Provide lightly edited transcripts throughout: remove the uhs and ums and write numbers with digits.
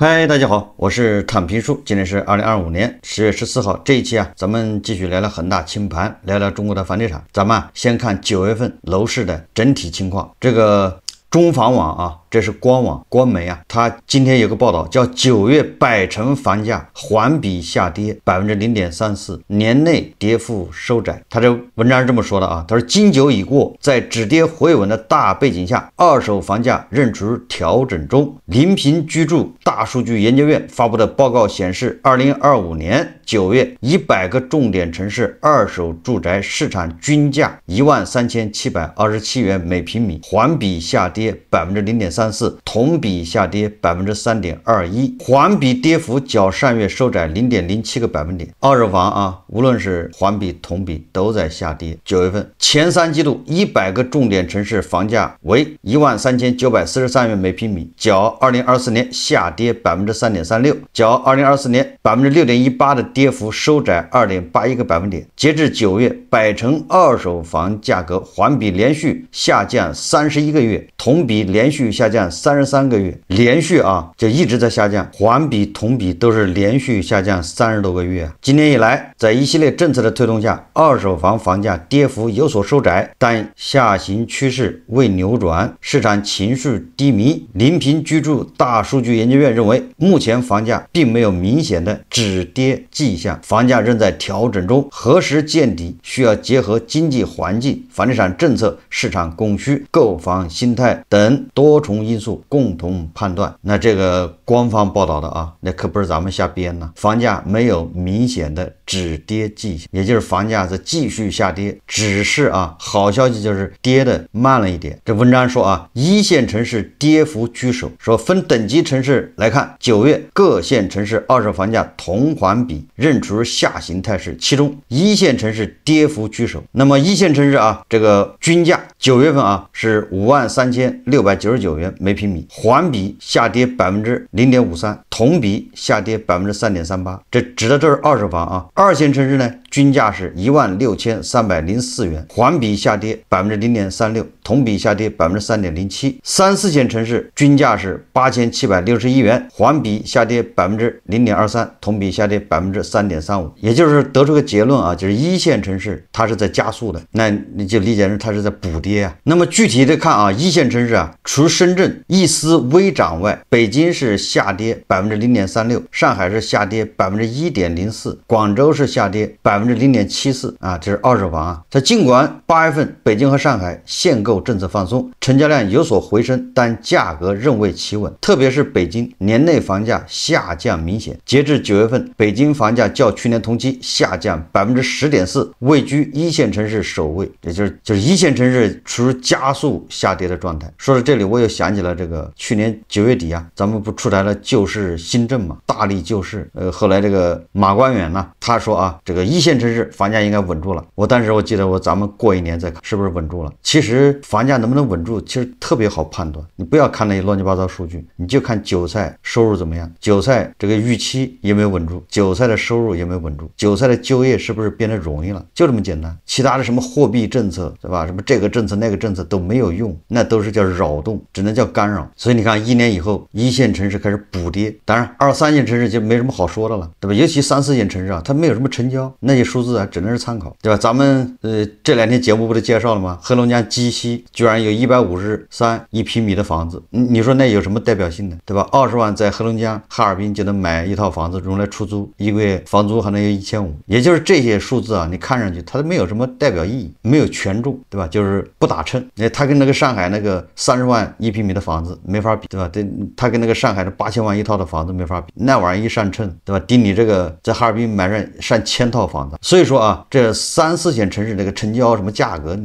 嗨，大家好，我是躺平叔，今天是2025年10月14号。这一期啊，咱们继续聊聊恒大清盘，聊聊中国的房地产。咱们先看9月份楼市的整体情况。这个中房网啊，这是官网官媒啊，它今天有个报道叫9月百城房价环比下跌0.34%，年内跌幅收窄。他这文章是这么说的啊，他说金九已过，在止跌回稳的大背景下，二手房价仍处于调整中。临平居住大数据研究院发布的报告显示，2025年9月100个重点城市二手住宅市场均价13727元每平米，环比下跌0.34%，同比下跌3.21%，环比跌幅较上月收窄0.07个百分点。二手房啊，无论是环比同比都在下跌。9月份前3季度100个重点城市房价为13943元每平米，较2024年下跌3.36%，较2024年6.18%的跌幅收窄2.81个百分点。截至9月，百城二手房价格环比连续下降31个月，同比连续下降33个月，连续啊就一直在下降，环比同比都是连续下降30多个月。今年以来，在一系列政策的推动下，二手房房价跌幅有所收窄，但下行趋势未扭转，市场情绪低迷。临平居住大数据研究院认为，目前房价并没有明显的止跌迹象，房价仍在调整中，何时见底需要结合经济环境、房地产政策、市场供需、购房心态等多重因素共同判断。那这个官方报道的啊，那可不是咱们瞎编呢。房价没有明显的止跌迹象，也就是房价是继续下跌，只是啊好消息就是跌的慢了一点。这文章说啊，一线城市跌幅居首，说分等级城市来看，9月各线城市二手房价同环比仍处于下行态势，其中一线城市跌幅居首。那么一线城市啊，这个均价9月份啊是53699元每平米，环比下跌0.53%，同比下跌3.38%。这指的这是二手房啊。二线城市呢，均价是16304元，环比下跌0.36%，同比下跌3.07%。3、4线城市均价是8761元，环比下跌0.23%，同比下跌3.35%。也就是得出个结论啊，就是一线城市它是在加速的，那你就理解成它是在补跌啊。那么具体的看啊，一线城市啊，除深圳一丝微涨外，北京是下跌0.36%，上海是下跌1.04%，广州是下跌0.74%啊，这是二手房啊。它尽管8月份北京和上海限购政策放松，成交量有所回升，但价格仍未企稳，特别是北京年内房价下降明显。截至9月份，北京房价较去年同期下降10.4%，位居一线城市首位，也就是一线城市处于加速下跌的状态。说到这里，我又想起了这个去年9月底啊，咱们不出台了救市新政嘛，大力救市。后来这个马官远呢，他说啊，这个一线城市房价应该稳住了。当时我记得咱们过一年再看是不是稳住了。其实房价能不能稳住，其实特别好判断。你不要看那些乱七八糟数据，你就看韭菜收入怎么样，韭菜这个预期有没有稳住，韭菜的收入有没有稳住，韭菜的就业是不是变得容易了，就这么简单。其他的什么货币政策对吧，什么这个政策那个政策都没有用，那都是叫扰动，只能叫干扰。所以你看1年以后，一线城市开始补跌，当然2、3线城市就没什么好说的了，对吧？尤其3、4线城市啊，它没有什么成交，那些数字啊只能是参考，对吧？咱们这2天节目不是介绍了吗？黑龙江鸡西居然有153一平米的房子，你说那有什么代表性的，对吧？20万在黑龙江哈尔滨就能买一套房子用来出租，一个月房租还能有1500，也就是这些数字啊，你看上去它没有什么代表意义，没有权重，对吧？就是不打称。它跟那个上海那个30万一平米的房子没法比，对吧？它跟那个上海的8000万一套的房子没法比，那玩意儿一上称，对吧？顶你这个在哈尔滨买上1000套房子。所以说啊，这3、4线城市那个成交什么价格，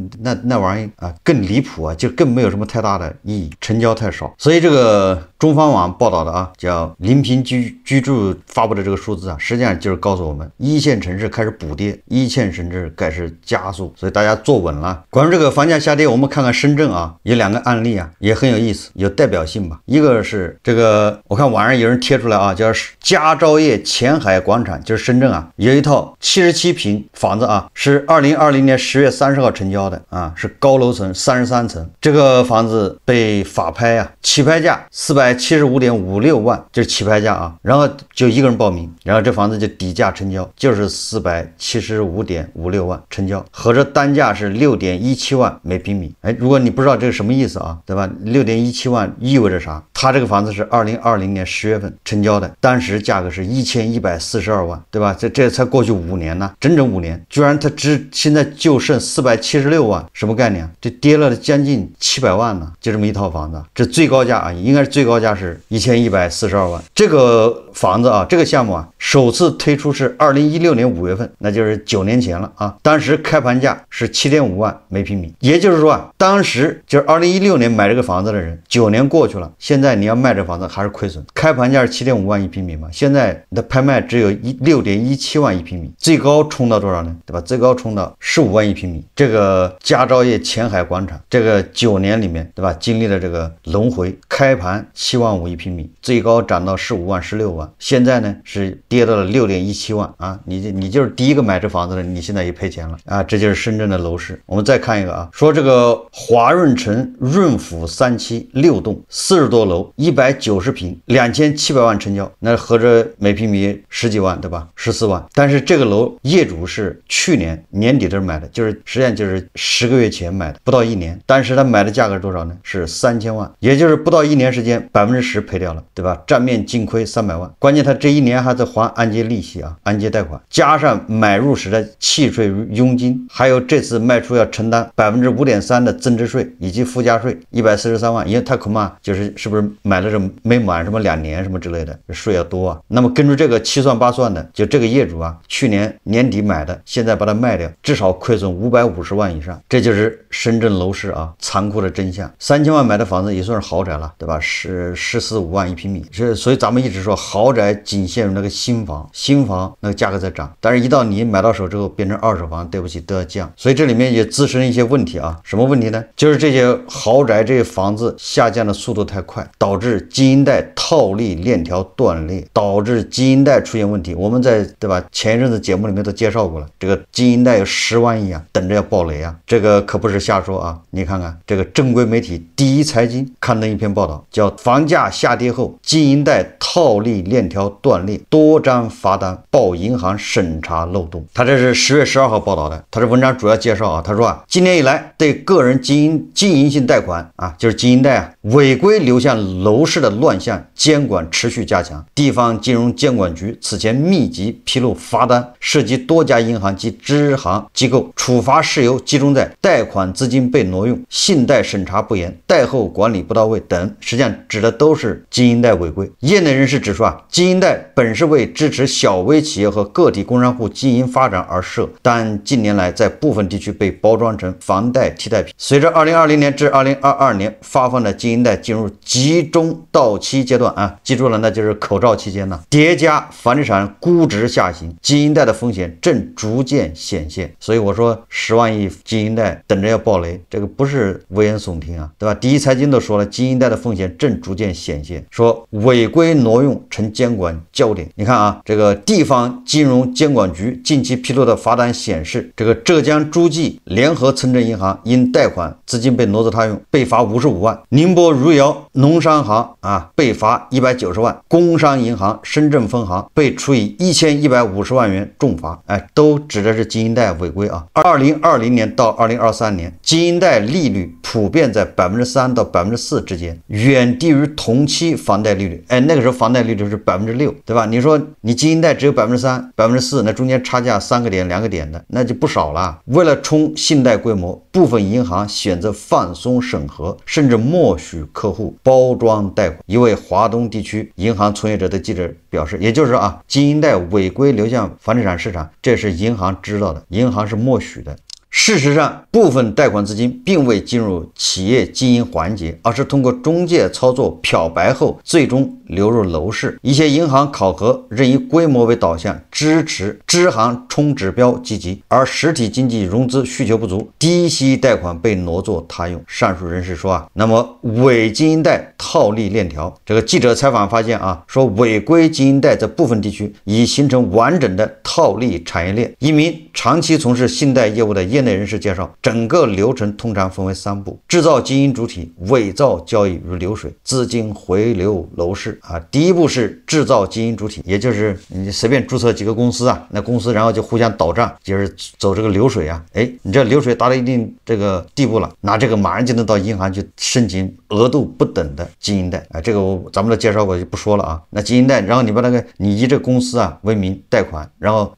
那玩意儿啊更离谱啊，就更没有什么太大的意义，成交太少。所以这个中方网报道的啊，叫临平居住发布的这个数字啊，实际上就是告诉我们，一线城市开始补跌，一线城市开始加速，所以大家坐稳了。关于这个房价下跌，我们看看深圳啊，有2个案例啊，也很有意思，有代表性吧。一个是这个，我看网上有人贴出来啊，叫佳兆业前海广场，就是深圳啊，有一套77平房子啊，是2020年10月30号成交的啊，是高楼层33层。这个房子被法拍啊，起拍价470 475.56万，就是起拍价啊。然后就一个人报名，然后这房子就底价成交，就是475.56万成交，合着单价是6.17万每平米。哎，如果你不知道这是什么意思啊，对吧？6.17万意味着啥？它这个房子是2020年10月份成交的，当时价格是1142万，对吧？这才过去5年呢，整整5年，居然它现在就剩476万，什么概念？这跌了将近700万呢，就这么一套房子。这最高价啊，应该是最高价是1142万。这个房子啊，这个项目啊，首次推出是2016年5月份，那就是9年前了啊。当时开盘价是7.5万每平米，也就是说啊，当时就是2016年买这个房子的人，9年过去了，现在你要卖这房子还是亏损。开盘价是7.5万一平米嘛，现在你的拍卖只有6.17万一平米，最高冲到多少呢？对吧？最高冲到15万一平米。这个佳兆业前海广场，这个9年里面，对吧？经历了这个轮回，开盘7万5一平米，最高涨到15万、16万，现在呢是跌到了6.17万啊！你就是第一个买这房子的，你现在也赔钱了啊！这就是深圳的楼市。我们再看一个啊，说这个华润城润府3期6栋40多楼190平，2700万成交，那合着每平米10几万，对吧？14万。但是这个楼业主是去年年底这买的，就是实际上就是10个月前买的，不到1年。但是他买的价格是多少呢？是3000万，也就是不到1年时间10%赔掉了，对吧？账面净亏300万。关键他这1年还在还按揭利息啊，按揭贷款，加上买入时的契税佣金，还有这次卖出要承担5.3%的增值税以及附加税143万，因为他恐怕是不是买了这没满什么2年什么之类的，税要多啊。那么根据这个七算八算的，就这个业主啊，去年年底买的，现在把它卖掉，至少亏损550万以上。这就是深圳楼市啊残酷的真相。3000万买的房子也算是豪宅了，对吧？是14、5万一平米。所以咱们一直说豪宅仅限于那个新房那个价格在涨，但是一到你买到手之后变成二手房，对不起都要降。所以这里面也滋生一些问题啊。什么问题呢？就是这些豪宅这些房子下降的速度太快，导致经营贷套利链条断裂，导致经营贷出现问题。我们在对吧前一阵子节目里面都介绍过了，这个经营贷有10万亿啊，等着要爆雷啊。这个可不是瞎说啊。你看看这个正规媒体第一财经刊登一篇报道，叫房价下跌后经营贷套利链条断裂，多张罚单报银行审查漏洞。他这是10月12号报道的，他这文章主要介绍啊，他说啊，今年以来对个人经营性贷款啊，就是经营贷啊，违规流向楼市的乱象监管持续加强。地方金融监管局此前密集披露罚单，涉及多家银行及支行机构，处罚事由集中在贷款资金被挪用、信贷审查不严、贷后管理不到位等，实际上指的都是经营贷违规。业内人士指出啊，经营贷本是为支持小微企业和个体工商户经营发展而设，但近年来在部分地区被包装成房贷替代品。随着2020年至2022年发放的经营贷进入集中到期阶段啊，记住了，那就是口罩期间呢，叠加房地产估值下行，经营贷的风险正逐渐显现。所以我说10万亿经营贷等着要爆雷，这个不是危言耸听啊，对吧？第一财经都说了，经营贷的风险正逐渐显现，说违规挪用成监管焦点。你看啊，这个地方金融监管局近期披露的罚单显示，这个浙江诸暨联合村镇银行因贷款资金被挪作他用，被罚55万；宁波如窑农商行啊被罚190万；工商银行深圳分行被处以1150万元重罚。哎，都指的是经营贷违规啊。2020年到2023年，经营贷利率普遍在3%到4%之间，远低于同期房贷利率。哎，那个时候房贷利率是6%，对吧？你说你经营贷只有3%、4%，那中间差价3个点、2个点的，那就不少了。为了冲信贷规模，部分银行选择放松审核，甚至默许客户包装贷款。一位华东地区银行从业者的记者表示，也就是说啊，经营贷违规流向房地产市场，这是银行知道的，银行是默许的。事实上，部分贷款资金并未进入企业经营环节，而是通过中介操作漂白后最终流入楼市。一些银行考核仍以规模为导向，支持支行冲指标积极，而实体经济融资需求不足，低息贷款被挪作他用。上述人士说啊，那么伪经营贷套利链条，这个记者采访发现啊，说违规经营贷在部分地区已形成完整的套利产业链。一名长期从事信贷业务的业内人士介绍，整个流程通常分为3步：制造经营主体，伪造交易如流水，资金回流楼市啊。第一步是制造经营主体，也就是你随便注册几个公司啊，那公司然后就互相倒账，就是走这个流水啊。你这流水达到一定这个地步了，拿这个马上就能到银行去申请额度不等的经营贷啊。这个咱们都介绍过，就不说了啊。那经营贷，然后你把你以这个公司啊为名贷款，然后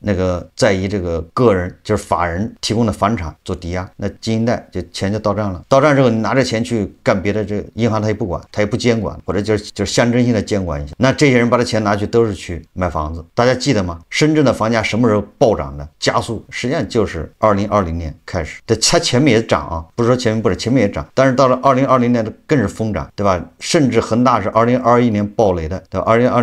再以这个个人就是法人提供的房产做抵押，那经营贷就钱就到账了。到账之后，你拿着钱去干别的，这个银行他也不管，他也不监管，或者就是象征性的监管一下。那这些人把这钱拿去都是去买房子。大家记得吗？深圳的房价什么时候暴涨的加速？实际上就是2020年开始。它前面也涨啊，不是说前面也涨，但是到了2020年更是疯涨，对吧？甚至恒大是2021年暴雷的，对吧？21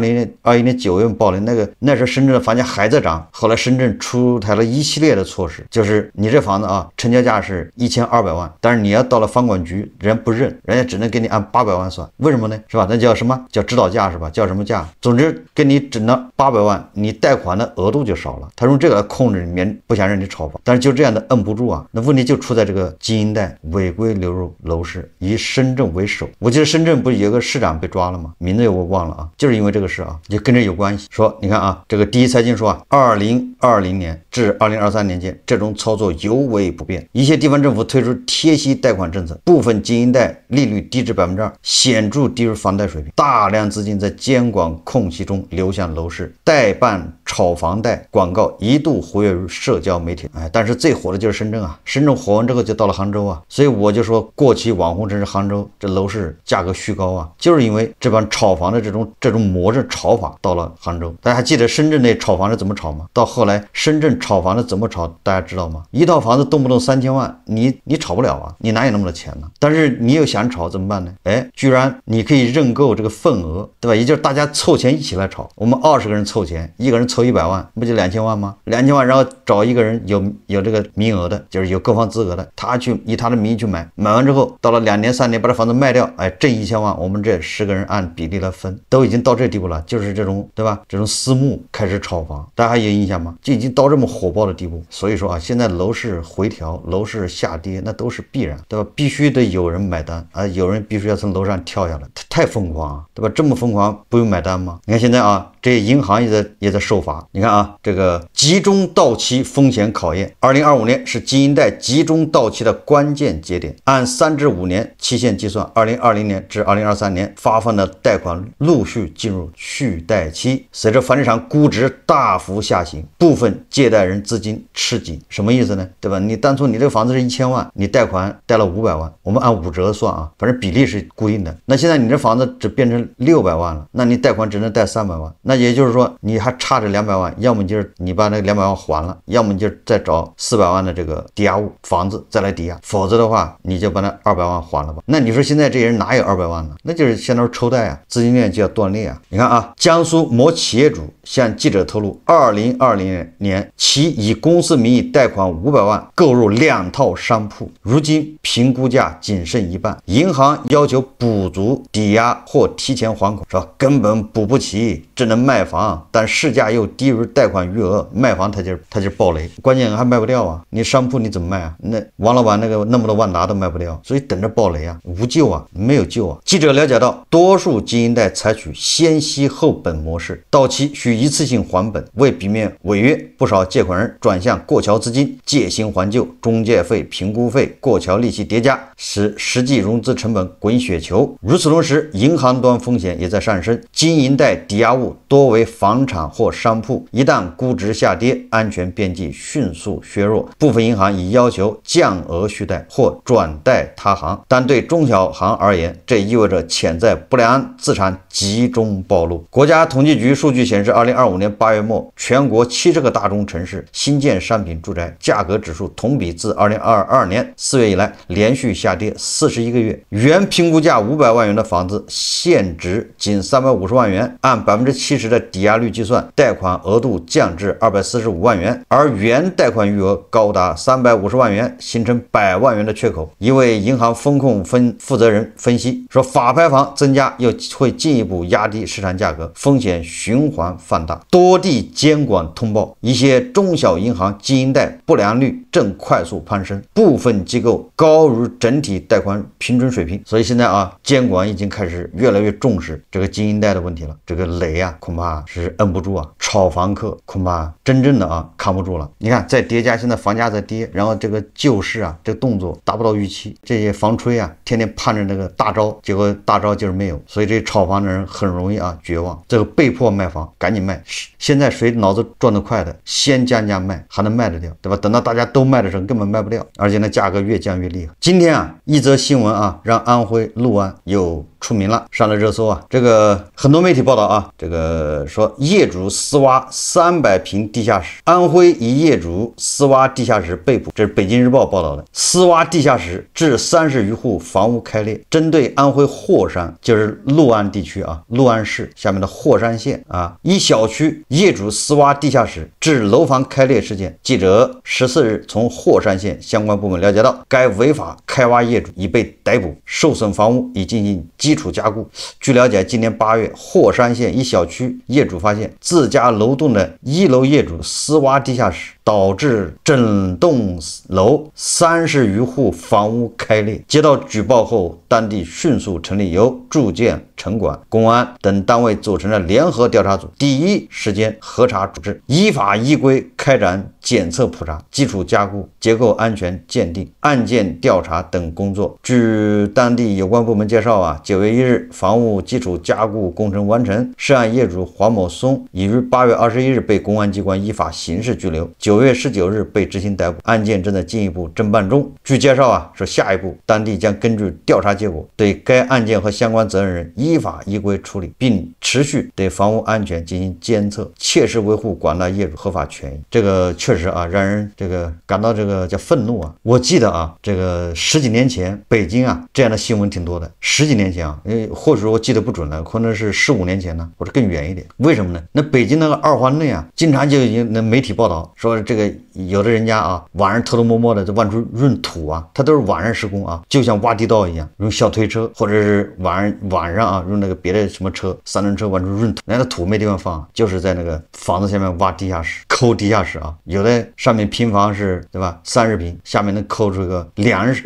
年9月暴雷，那时候深圳的房价还在涨。后来深圳出台了一系列的措施，就是你这房子啊，成交价是1200万，但是你要到了房管局，人家不认，人家只能给你按800万算。为什么呢？是吧？那叫什么叫指导价是吧？叫什么价？总之给你整到800万，你贷款的额度就少了。他用这个来控制你，不想让你炒房，但是就这样的摁不住啊。那问题就出在这个经营贷违规流入楼市，以深圳为首。我记得深圳不是有个市长被抓了吗？名字我忘了啊，就是因为这个事啊，就跟这有关系。说你看啊，这个第一财经说啊，2020年至2023年间，这种操作尤为不便。一些地方政府推出贴息贷款政策，部分经营贷利率低至2%，显著低于房贷水平。大量资金在监管空隙中流向楼市，代办炒房贷广告一度活跃于社交媒体。但是最火的就是深圳啊，深圳火完之后就到了杭州啊，所以我就说过气网红城市杭州，这楼市价格虚高啊，就是因为这帮炒房的这种模式炒法到了杭州。大家还记得深圳那炒房是怎么炒吗？到后来深圳炒房的怎么炒，大家知道吗？一套房子动不动3000万，你炒不了啊，你哪有那么多钱呢？但是你又想炒怎么办呢？居然你可以认购这个份额，对吧？也就是大家凑钱一起来炒，我们20个人凑钱，一个人凑100万，不就2000万吗？2000万，然后找一个人有这个名额的，就是有购房资格的，他去以他的名义去买，买完之后到了2年3年把这房子卖掉，挣1000万，我们这10个人按比例来分，都已经到这地步了，就是这种，对吧？这种私募开始炒房，大家还有印象吗？就已经到这么火爆的地步。所以说啊，现在楼市回调，楼市下跌，那都是必然，对吧？必须得有人买单啊，有人必须要从楼上跳下来，太疯狂啊，对吧？这么疯狂不用买单吗？你看现在啊，这银行也在受罚。你看啊，这个集中到期风险考验，2025年是经营贷集中到期的关键节点，按3至5年期限计算，2020年至2023年发放的贷款陆续进入续贷期。随着房地产估值大幅下行，部分借贷人资金吃紧，什么意思呢？对吧？你当初你这个房子是1000万，你贷款贷了500万，我们按5折算啊，反正比例是固定的。那现在你这房子只变成600万了，那你贷款只能贷300万，那也就是说你还差着200万，要么就是你把那200万还了，要么你就再找400万的这个抵押物房子再来抵押，否则的话你就把那200万还了吧。那你说现在这些人哪有200万呢？那就是相当于抽贷啊，资金链就要断裂啊。你看啊，江苏某企业主向记者透露，2020年其以公司名义贷款500万购入2套商铺，如今评估价仅剩一半，银行要求补足抵押或提前还款，说根本补不起，只能卖房，但市价又低于贷款余额，卖房他就暴雷，关键还卖不掉啊，你商铺你怎么卖啊？那王老板那么多万达都卖不掉，所以等着暴雷啊，无救啊，没有救啊。记者了解到，多数经营贷采取先息后本模式，到期需一次性还本，为避免违约，不少借款人转向过桥资金，借新还旧，中介费、评估费、过桥利息叠加，使实际融资成本滚雪球。如此同时，银行端风险也在上升，经营贷抵押物多为房产或商铺，一旦估值下跌，安全边际迅速削弱，部分银行已要求降额续贷或转贷他行，但对中小行而言，这意味着潜在不良资产集中暴露。国家统计局数据显示，2025年8月末，全国70个大中城市新建商品住宅价格指数同比自2022年4月以来连续下跌41个月，原评估价500万元的房子现值仅350万元，按70%的抵押率计算，贷款额度降至245万元，而原贷款余额高达350万元，形成100万元的缺口。一位银行风控负责人分析说，法拍房增加又会进一步压低市场价格，风险循环放大。多地监管通报，一些中小银行经营贷不良率正快速攀升，部分机构高于整体贷款平均水平。所以现在啊，监管已经开始越来越重视这个经营贷的问题了。这个雷啊，恐怕是摁不住啊，炒房客恐怕真正的啊扛不住了。你看，再叠加现在房价在跌，然后这个救市啊，这个动作达不到预期，这些房吹啊，天天盼着那个大招，结果大招就是没有，所以这炒房的人很容易啊绝望，这个被迫卖房，赶紧卖。现在谁脑子转得快的，先降价卖，还能卖得掉，对吧？等到大家都卖的时候，根本卖不掉，而且呢价格越降越厉害。今天啊，一则新闻啊，让安徽六安又出名了，上了热搜啊。这个很多媒体报道啊，这个说业主私挖300平地下室，安徽一业主私挖地下室被捕，这是北京日报报道的。私挖地下室致30余户房屋开裂。针对安徽霍山，就是六安地区啊，六安市下面的霍山县啊，一小区业主私挖地下室致楼房开裂事件，记者14日从霍山县相关部门了解到，该违法开挖业主已被逮捕，受损房屋已进行基础加固。据了解，今年8月，霍山县一小区业主发现自家楼栋的1楼业主私挖地下室，导致整栋楼30余户房屋开裂。接到举报后，当地迅速成立由住建、城管、公安等单位组成的联合调查组，第一时间核查处置，依法依规开展检测普查、基础加固、结构安全鉴定、案件调查等工作。据当地有关部门介绍啊，9月1日，房屋基础加固工程完成，涉案业主黄某松已于8月21日被公安机关依法刑事拘留，9月19日被执行逮捕，案件正在进一步侦办中。据介绍啊，说下一步当地将根据调查结果，对该案件和相关责任人依法依规处理，并持续对房屋安全进行监测，切实维护广大业主合法权益。这个确实啊，让人这个感到这个叫愤怒啊。我记得啊，这个10几年前北京啊这样的新闻挺多的，10几年前啊，或者我记得不准了，可能是15年前呢，或者更远一点。为什么呢？那北京那个二环内啊，经常就有那媒体报道说，这个有的人家啊，晚上偷偷摸摸的在往出运土啊，他都是晚上施工啊，就像挖地道一样，用小推车或者是晚上啊，用那个别的什么车，3轮车往出运土，那个土没地方放，就是在那个房子下面挖地下室，抠地下室啊。有的上面平房是对吧，30平，下面能抠出个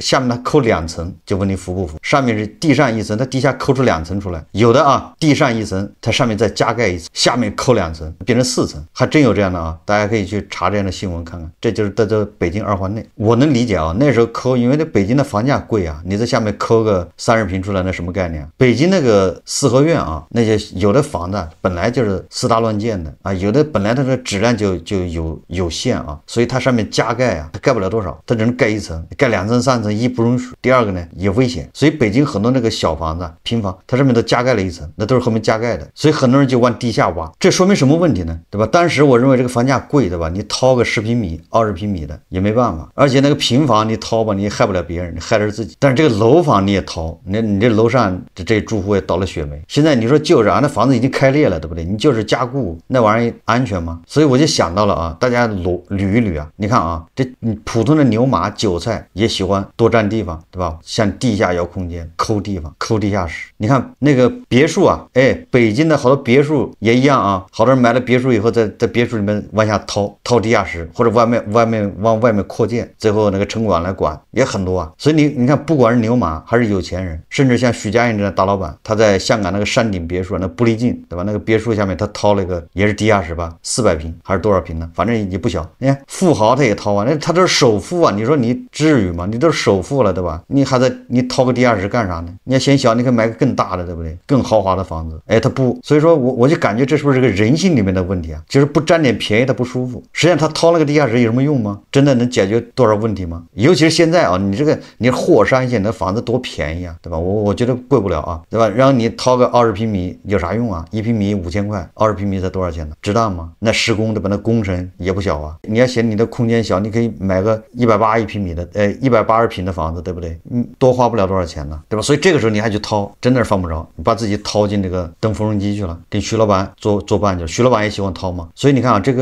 下面它抠2层，就问你服不服？上面是地上1层，它地下抠出2层出来。有的啊，地上1层，它上面再加盖1层，下面抠2层，变成4层，还真有这样的啊！大家可以去查这样的新闻看看。这就是在这北京二环内，我能理解啊。那时候抠，因为那北京的房价贵啊，你在下面抠个30平出来，那什么概念啊？北京那个四合院啊，那些有的房子本来就是私搭乱建的啊，有的本来它的质量就有限啊，所以它上面加盖啊，它盖不了多少，它只能盖1层，盖2层3层，一不容许，第二个呢也危险，所以北京很多那个小房子平房，它上面都加盖了1层，那都是后面加盖的，所以很多人就往地下挖。这说明什么问题呢？对吧？当时我认为这个房价贵，对吧？你掏个10平米、20平米的也没办法，而且那个平房你掏吧，你也害不了别人，你害的是自己。但是这个楼房你也掏，你这楼上这住户也倒了血霉。现在你说就是啊，那房子已经开裂了，对不对？你就是加固，那玩意儿安全吗？所以我就想到了啊，大家捋一捋啊，你看啊，这普通的牛马韭菜也喜欢多占地方，对吧？像地下要空间，抠地方，抠地下室。你看那个别墅啊，北京的好多别墅也一样啊，好多人买了别墅以后，在别墅里面往下掏地下室，或者往外面扩建，最后那个城管来管也很多啊。所以你看，不管是牛马还是有钱人，甚至像许家印这样的大老板，他在香港那个山顶别墅，那不离境，对吧？那个别墅下面他掏了一个也是地下室吧，400平还是多少平呢？反正也不小。你看富豪他也掏啊，那他都是首富啊，你说你至于吗？你都是首富了，对吧？你掏个地下室干啥呢？你要嫌小，你可以买个更大的，对不对？更豪华的房子。他不，所以说我就感觉这是不是这个人性里面的问题啊？就是不占点便宜他不舒服。实际上他掏了个地下室有什么用吗？真的能解决多少问题吗？尤其是现在啊，你霍山县的房子多便宜啊，对吧？我觉得贵不了啊，对吧？然后你掏个20平米有啥用啊？1平米5000块，20平米才多少钱呢？值当吗？那施工对吧？那工程也不小啊。你要嫌你的空间小，你可以买个180平米的，180平的房子，对不对？多花不了多少钱呢，对吧？所以这个时候你还去掏，真的是犯不着，你把自己掏进这个蹬缝纫机去了，跟徐老板作伴去。徐老板也喜欢掏嘛，所以你看啊，这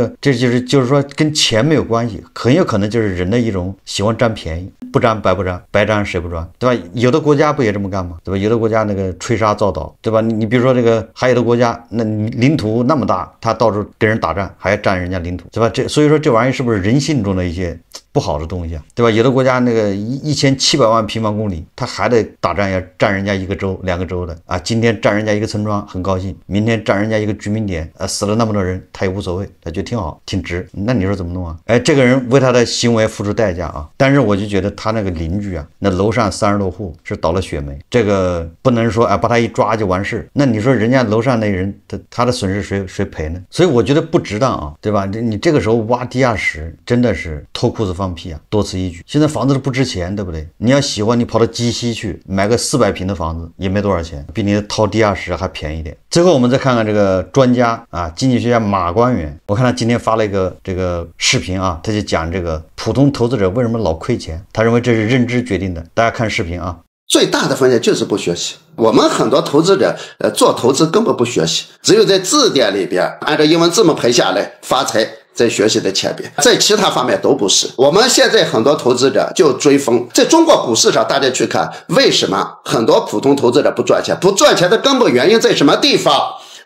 就是说跟钱没有关系，很有可能就是人的一种喜欢占便宜，不占白不占，白占谁不赚，对吧？有的国家不也这么干吗？对吧？有的国家那个吹沙造岛，对吧？你比如说这个，还有的国家那领土那么大，他到处跟人打仗，还要占人家领土，对吧？所以说这玩意是不是人性中的一些不好的东西啊，对吧？有的国家那个1700万平方公里，他还得打仗，要占人家一个州、2个州的啊。今天占人家一个村庄很高兴，明天占人家一个居民点，死了那么多人，他也无所谓，他觉得挺好，挺值。那你说怎么弄啊？哎，这个人为他的行为付出代价啊。但是我就觉得他那个邻居啊，那楼上30多户是倒了血霉，这个不能说把他一抓就完事。那你说人家楼上那人他的损失谁赔呢？所以我觉得不值当啊，对吧？你这个时候挖地下室真的是脱裤子放屁啊，多此一举。现在房子都不值钱，对不对？你要喜欢，你跑到鸡西去买个400平的房子也没多少钱，比你掏地下室还便宜点。最后我们再看看这个专家啊，经济学家马官员，我看他今天发了一个这个视频啊，他就讲这个普通投资者为什么老亏钱，他认为这是认知决定的。大家看视频啊。最大的风险就是不学习。我们很多投资者做投资根本不学习，只有在字典里边按照英文字母排下来发财在学习的前边，在其他方面都不是。我们现在很多投资者就追风，在中国股市上大家去看，为什么很多普通投资者不赚钱？不赚钱的根本原因在什么地方？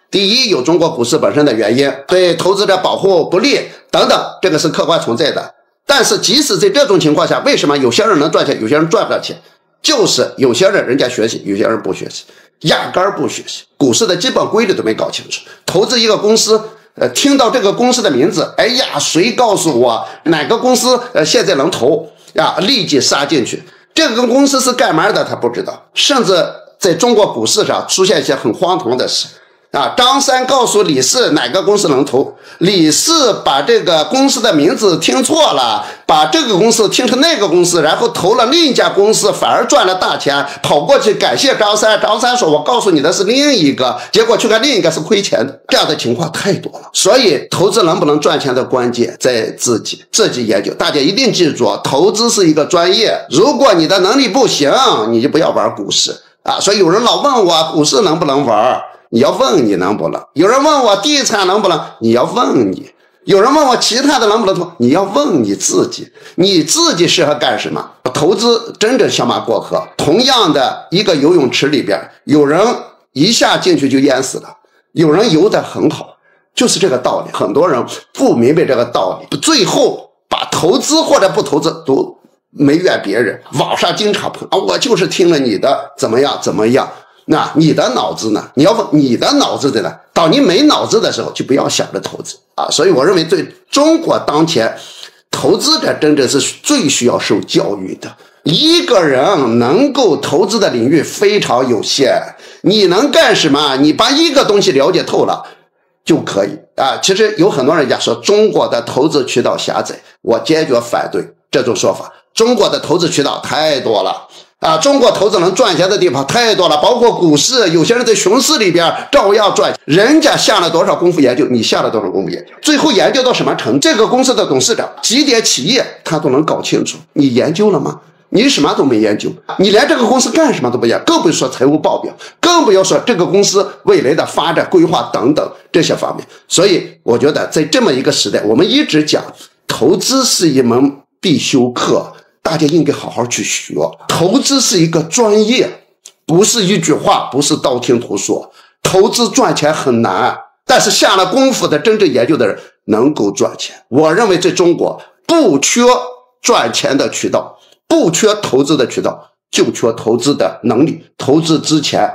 第一，有中国股市本身的原因，对投资者保护不利等等，这个是客观存在的。但是即使在这种情况下，为什么有些人能赚钱，有些人赚不了钱？就是有些人家学习，有些人不学习，压根儿不学习，股市的基本规律都没搞清楚。投资一个公司，听到这个公司的名字，哎呀，谁告诉我哪个公司现在能投呀？立即杀进去。这个公司是干嘛的他不知道，甚至在中国股市上出现一些很荒唐的事啊！张三告诉李四哪个公司能投，李四把这个公司的名字听错了，把这个公司听成那个公司，然后投了另一家公司，反而赚了大钱，跑过去感谢张三，张三说我告诉你的是另一个，结果去看另一个是亏钱的。这样的情况太多了。所以投资能不能赚钱的关键在自己研究。大家一定记住，投资是一个专业，如果你的能力不行，你就不要玩股市啊。所以有人老问我股市能不能玩，你要问你能不能。有人问我地产能不能，你要问你。有人问我其他的能不能投，你要问你自己，你自己适合干什么。投资真正小马过河，同样的一个游泳池里边，有人一下进去就淹死了，有人游得很好，就是这个道理。很多人不明白这个道理，最后把投资或者不投资都没怨别人。网上经常碰我就是听了你的怎么样怎么样，那你的脑子呢？你要问你的脑子的呢？当你没脑子的时候，就不要想着投资啊！所以我认为，对中国当前投资者真正是最需要受教育的。一个人能够投资的领域非常有限，你能干什么？你把一个东西了解透了就可以啊！其实有很多人家说中国的投资渠道狭窄，我坚决反对这种说法。中国的投资渠道太多了。中国投资能赚钱的地方太多了，包括股市，有些人在熊市里边照样赚，人家下了多少功夫研究，你下了多少功夫研究，最后研究到什么程度，这个公司的董事长几点企业他都能搞清楚。你研究了吗？你什么都没研究，你连这个公司干什么都不研究，更不说财务报表，更不要说这个公司未来的发展规划等等这些方面。所以我觉得在这么一个时代，我们一直讲投资是一门必修课，大家应该好好去学。投资是一个专业，不是一句话，不是道听途说。投资赚钱很难，但是下了功夫的真正研究的人能够赚钱。我认为在中国不缺赚钱的渠道，不缺投资的渠道，就缺投资的能力。投资之前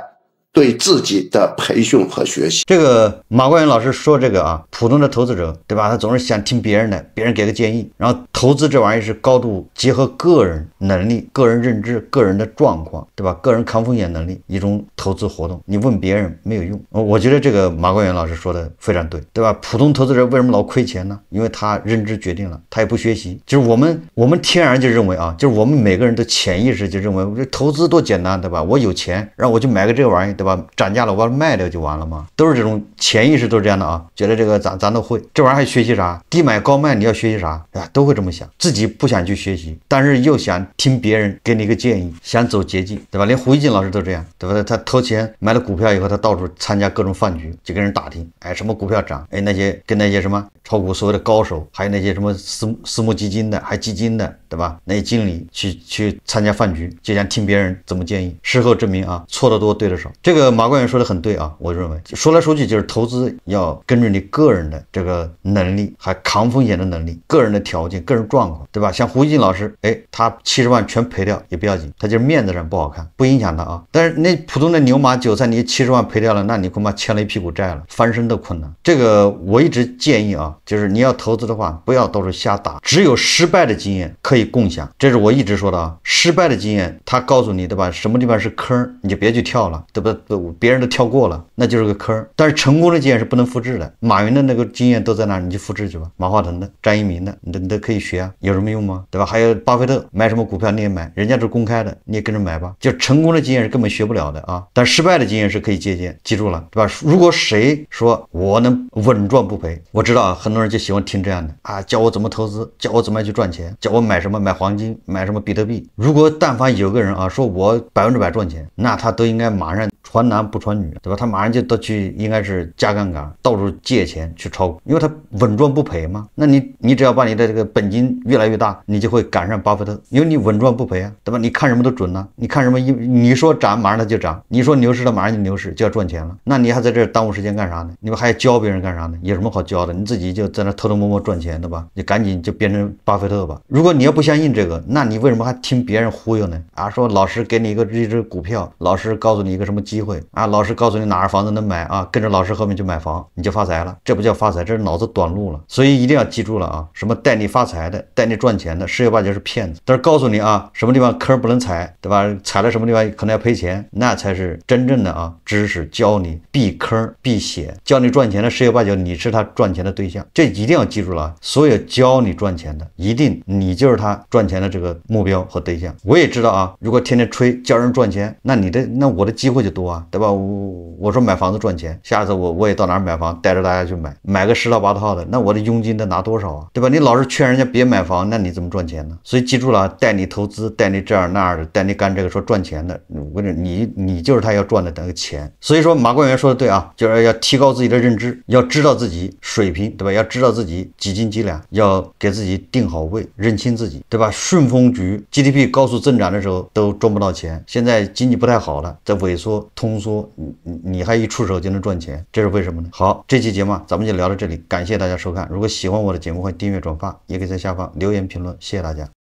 对自己的培训和学习。这个马冠元老师说这个啊，普通的投资者，对吧？他总是想听别人的，别人给个建议。然后投资这玩意是高度结合个人能力、个人认知、个人的状况，对吧？个人抗风险能力一种投资活动。你问别人没有用。我觉得这个马冠元老师说的非常对，对吧？普通投资者为什么老亏钱呢？因为他认知决定了，他也不学习。就是我们天然就认为啊，就是我们每个人的潜意识就认为，这投资多简单，对吧？我有钱，然后我就买个这个玩意，对吧？涨价了我把它卖掉就完了吗？都是这种潜意识，都是这样的啊，觉得这个咱都会，这玩意还学习啥？低买高卖你要学习啥？对吧？都会这么想，自己不想去学习，但是又想听别人给你一个建议，想走捷径，对吧？连胡一金老师都这样，对吧？他投钱买了股票以后，他到处参加各种饭局，就跟人打听，哎，什么股票涨，哎，跟那些什么炒股所谓的高手，还有那些什么私募基金的，还基金的，对吧？那些经理去参加饭局，就想听别人怎么建议。事后证明啊，错的多，对的少。这个马官员说的很对啊，我认为说来说去就是投资要根据你个人的这个能力，还抗风险的能力，个人的条件、个人状况，对吧？像胡一金老师，他70万全赔掉也不要紧，他就是面子上不好看，不影响他啊。但是那普通的牛马韭菜，你70万赔掉了，那你恐怕欠了一屁股债了，翻身都困难。这个我一直建议啊，就是你要投资的话，不要到处瞎打，只有失败的经验可以共享，这是我一直说的啊。失败的经验，他告诉你，对吧？什么地方是坑，你就别去跳了，对吧？别人都跳过了，那就是个坑。但是成功的经验是不能复制的，马云的那个经验都在那儿，你去复制去吧。马化腾的、张一鸣的，你都可以学啊，有什么用吗？对吧？还有巴菲特买什么股票你也买，人家是公开的，你也跟着买吧。就成功的经验是根本学不了的啊，但失败的经验是可以借鉴，记住了，对吧？如果谁说我能稳赚不赔，我知道啊，很多人就喜欢听这样的啊，教我怎么投资，教我怎么样去赚钱，教我买什么买黄金，买什么比特币。如果但凡有个人啊说我100%赚钱，那他都应该马上传男不传女，对吧？他马上就都去应该是加杠杆，到处借钱去炒股，因为他稳赚不赔嘛。那你只要把你的这个本金越来越大，你就会赶上巴菲特，因为你稳赚不赔啊，对吧？你看什么都准呢，你看什么你说涨马上它就涨，你说牛市了马上就牛市，就要赚钱了。那你还在这耽误时间干啥呢？你们还要教别人干啥呢？有什么好教的？你自己就在那偷偷摸摸赚钱，对吧？你赶紧就变成巴菲特吧。如果你要不相信这个，那你为什么还听别人忽悠呢？啊，说老师给你一只股票，老师告诉你一个什么机会啊，老师告诉你哪儿房子能买啊，跟着老师后面就买房，你就发财了。这不叫发财，这是脑子短路了。所以一定要记住了啊，什么带你发财的，带你赚钱的，十有八九是骗子。但是告诉你啊，什么地方坑不能踩，对吧？踩了什么地方可能要赔钱，那才是真正的啊知识，教你避坑避险，教你赚钱的十有八九你是他赚钱的对象。这一定要记住了，所有教你赚钱的，一定你就是他赚钱的这个目标和对象。我也知道啊，如果天天吹教人赚钱，那我的机会就多啊，对吧？我说买房子赚钱，下次我也到哪儿买房，带着大家去买个10套8套的，那我的佣金得拿多少啊，对吧？你老是劝人家别买房，那你怎么赚钱呢？所以记住了，带你投资，带你这样那样的，带你干这个说赚钱的，我跟你就是他要赚的那个钱。所以说马官员说的对啊，就是要提高自己的认知，要知道自己水平，对吧？要知道自己几斤几两，要给自己定好位，认清自己，对吧？顺风局 GDP 高速增长的时候都赚不到钱，现在经济不太好了，在萎缩通缩，你还一出手就能赚钱，这是为什么呢？好，这期节目咱们就聊到这里，感谢大家收看。如果喜欢我的节目，欢迎订阅转发，也可以在下方留言评论，谢谢大家。